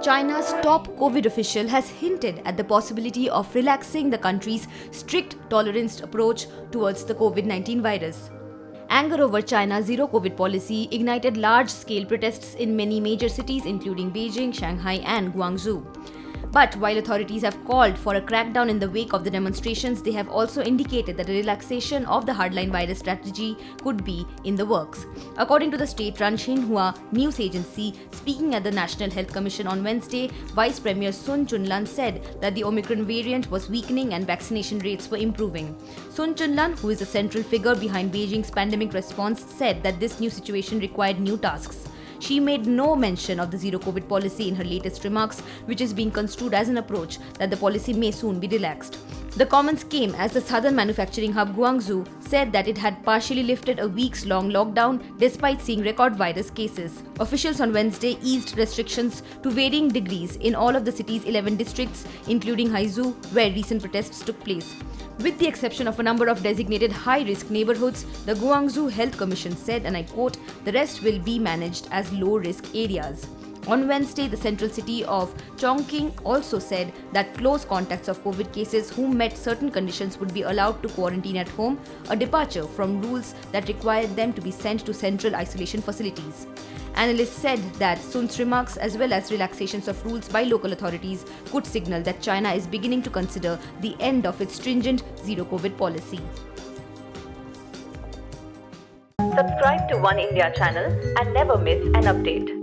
China's top COVID official has hinted at the possibility of relaxing the country's strict tolerance approach towards the COVID-19 virus. Anger over China's zero COVID policy ignited large-scale protests in many major cities including Beijing, Shanghai and Guangzhou. But while authorities have called for a crackdown in the wake of the demonstrations, they have also indicated that a relaxation of the hardline virus strategy could be in the works. According to the state-run Xinhua news agency, speaking at the National Health Commission on Wednesday, Vice Premier Sun Chunlan said that the Omicron variant was weakening and vaccination rates were improving. Sun Chunlan, who is a central figure behind Beijing's pandemic response, said that this new situation required new tasks. She made no mention of the zero COVID policy in her latest remarks, which is being construed as an approach that the policy may soon be relaxed. The comments came as the southern manufacturing hub Guangzhou said that it had partially lifted a weeks-long lockdown despite seeing record virus cases. Officials on Wednesday eased restrictions to varying degrees in all of the city's 11 districts, including Haizu, where recent protests took place. With the exception of a number of designated high-risk neighborhoods, the Guangzhou Health Commission said, and I quote, "The rest will be managed as low-risk areas." On Wednesday, the central city of Chongqing also said that close contacts of COVID cases who met certain conditions would be allowed to quarantine at home, a departure from rules that required them to be sent to central isolation facilities. Analysts said that Sun's remarks, as well as relaxations of rules by local authorities, could signal that China is beginning to consider the end of its stringent zero-COVID policy. Subscribe to One India channel and never miss an update.